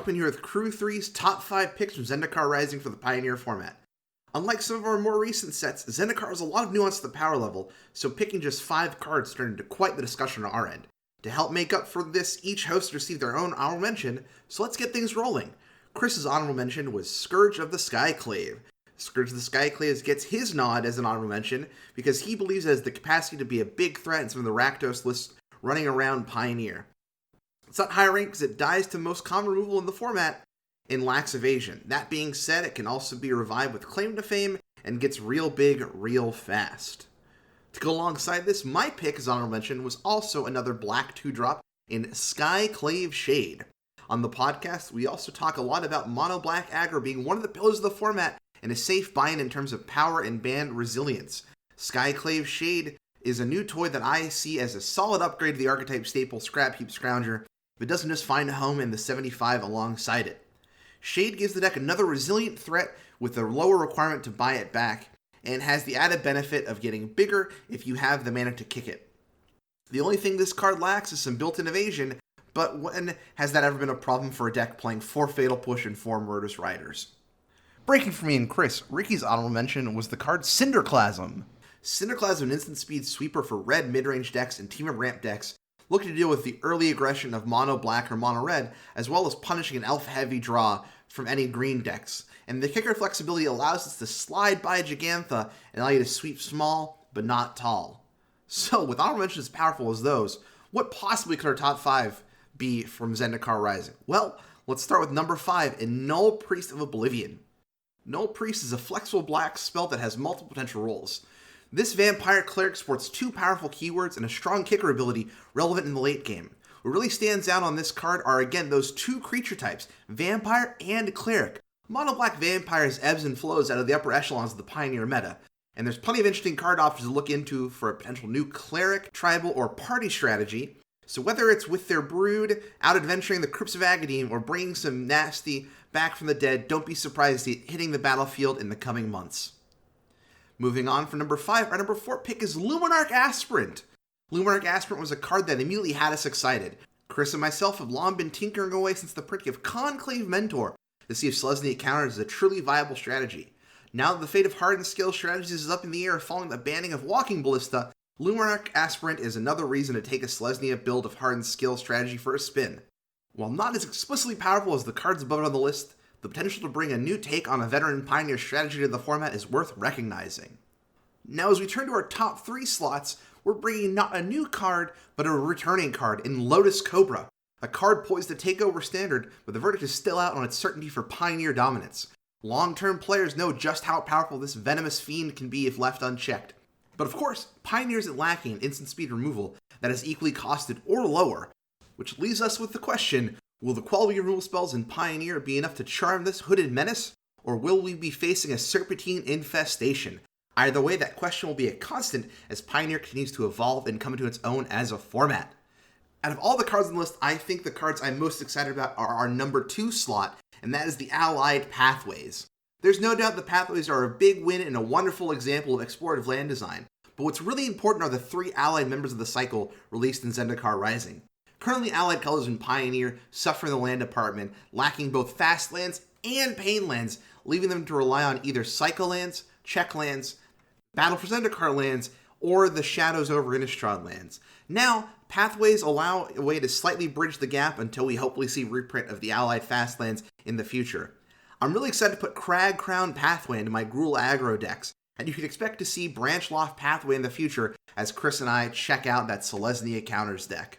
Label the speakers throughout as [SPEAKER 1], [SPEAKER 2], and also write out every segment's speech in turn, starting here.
[SPEAKER 1] jumping here with Crew3's top 5 picks from Zendikar Rising for the Pioneer format. Unlike some of our more recent sets, Zendikar has a lot of nuance to the power level, so picking just 5 cards turned into quite the discussion on our end. To help make up for this, each host received their own honorable mention, so let's get things rolling. Chris's honorable mention was Scourge of the Skyclave. Scourge of the Skyclave gets his nod as an honorable mention because he believes it has the capacity to be a big threat in some of the Rakdos lists running around Pioneer. It's not high rank because it dies to most common removal in the format and lacks evasion. That being said, it can also be revived with Claim to Fame and gets real big real fast. To go alongside this, my pick as honorable mention was also another black 2-drop in Skyclave Shade. On the podcast, we also talk a lot about mono black aggro being one of the pillars of the format and a safe buy-in in terms of power and band resilience. Skyclave Shade is a new toy that I see as a solid upgrade to the archetype staple Scrap Heap Scrounger, if it doesn't just find a home in the 75 alongside it. Shade gives the deck another resilient threat with a lower requirement to buy it back, and has the added benefit of getting bigger if you have the mana to kick it. The only thing this card lacks is some built-in evasion, but when has that ever been a problem for a deck playing 4 Fatal Push and 4 Murderous Riders? Breaking for me and Chris, Ricky's honorable mention was the card Cinderclasm. Cinderclasm, an instant speed sweeper for red mid-range decks and team of ramp decks, looking to deal with the early aggression of mono black or mono red, as well as punishing an elf heavy draw from any green decks. And the kicker flexibility allows us to slide by Gigantha and allow you to sweep small, but not tall. So, with honorable mentions as powerful as those, what possibly could our top 5 be from Zendikar Rising? Well, let's start with number 5 in Null Priest of Oblivion. Null Priest is a flexible black spell that has multiple potential roles. This Vampire Cleric sports 2 powerful keywords and a strong kicker ability relevant in the late game. What really stands out on this card are again those 2 creature types, Vampire and Cleric. Mono black Vampires ebbs and flows out of the upper echelons of the Pioneer meta, and there's plenty of interesting card options to look into for a potential new Cleric, Tribal, or Party strategy. So whether it's with their brood, out adventuring the Crypts of Agadeem, or bringing some nasty back from the dead, don't be surprised to see it hitting the battlefield in the coming months. Moving on for number 5, our number 4 pick is Luminarch Aspirant. Luminarch Aspirant was a card that immediately had us excited. Chris and myself have long been tinkering away since the print of Conclave Mentor to see if Selesnya counters is a truly viable strategy. Now that the fate of Hardened Skill strategies is up in the air following the banning of Walking Ballista, Luminarch Aspirant is another reason to take a Selesnya build of Hardened Skill strategy for a spin. While not as explicitly powerful as the cards above it on the list, the potential to bring a new take on a veteran Pioneer strategy to the format is worth recognizing. Now as we turn to our top 3 slots, we're bringing not a new card, but a returning card in Lotus Cobra, a card poised to take over Standard, but the verdict is still out on its certainty for Pioneer dominance. Long-term players know just how powerful this venomous fiend can be if left unchecked. But of course, Pioneer isn't lacking in instant speed removal that is equally costed or lower, which leaves us with the question, will the quality removal spells in Pioneer be enough to charm this hooded menace, or will we be facing a serpentine infestation? Either way, that question will be a constant as Pioneer continues to evolve and come into its own as a format. Out of all the cards on the list, I think the cards I'm most excited about are our number 2 slot, and that is the Allied Pathways. There's no doubt the Pathways are a big win and a wonderful example of explorative land design, but what's really important are the 3 allied members of the cycle released in Zendikar Rising. Currently, allied colors in Pioneer suffer in the land department, lacking both fast lands and pain lands, leaving them to rely on either cycle lands, check lands, Battle for Zendikar lands, or the Shadows over Innistrad lands. Now, Pathways allow a way to slightly bridge the gap until we hopefully see reprint of the allied fast lands in the future. I'm really excited to put Crag Crown Pathway into my Gruul aggro decks, and you can expect to see Branch Loft Pathway in the future as Chris and I check out that Selesnya counters deck.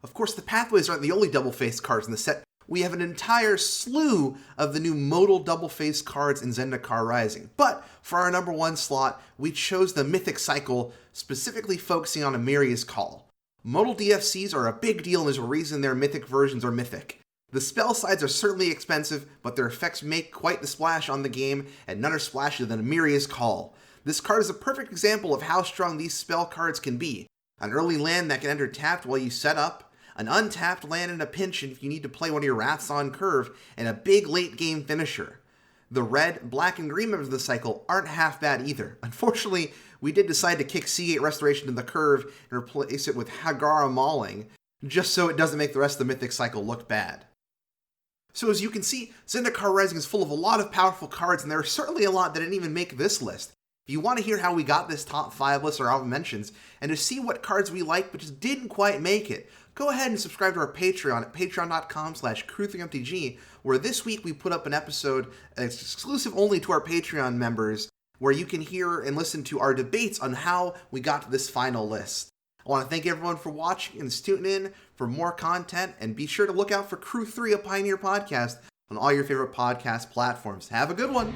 [SPEAKER 1] Of course, the Pathways aren't the only double-faced cards in the set. We have an entire slew of the new modal double-faced cards in Zendikar Rising. But for our number 1 slot, we chose the Mythic Cycle, specifically focusing on Emeria's Call. Modal DFCs are a big deal and there's a reason their Mythic versions are Mythic. The spell sides are certainly expensive, but their effects make quite the splash on the game, and none are splashier than Emeria's Call. This card is a perfect example of how strong these spell cards can be. An early land that can enter tapped while you set up, an untapped land in a pinch if you need to play one of your Wraths on curve, and a big late game finisher. The red, black, and green members of the cycle aren't half bad either. Unfortunately, we did decide to kick Seagate Restoration to the curve and replace it with Hagara Mauling, just so it doesn't make the rest of the Mythic cycle look bad. So as you can see, Zendikar Rising is full of a lot of powerful cards, and there are certainly a lot that didn't even make this list. If you want to hear how we got this top 5 list or honorable mentions, and to see what cards we like but just didn't quite make it, go ahead and subscribe to our Patreon at patreon.com/Crew3MTG, where this week we put up an episode that's exclusive only to our Patreon members, where you can hear and listen to our debates on how we got to this final list. I want to thank everyone for watching and tuning in for more content, and be sure to look out for Crew3 A Pioneer Podcast on all your favorite podcast platforms. Have a good one!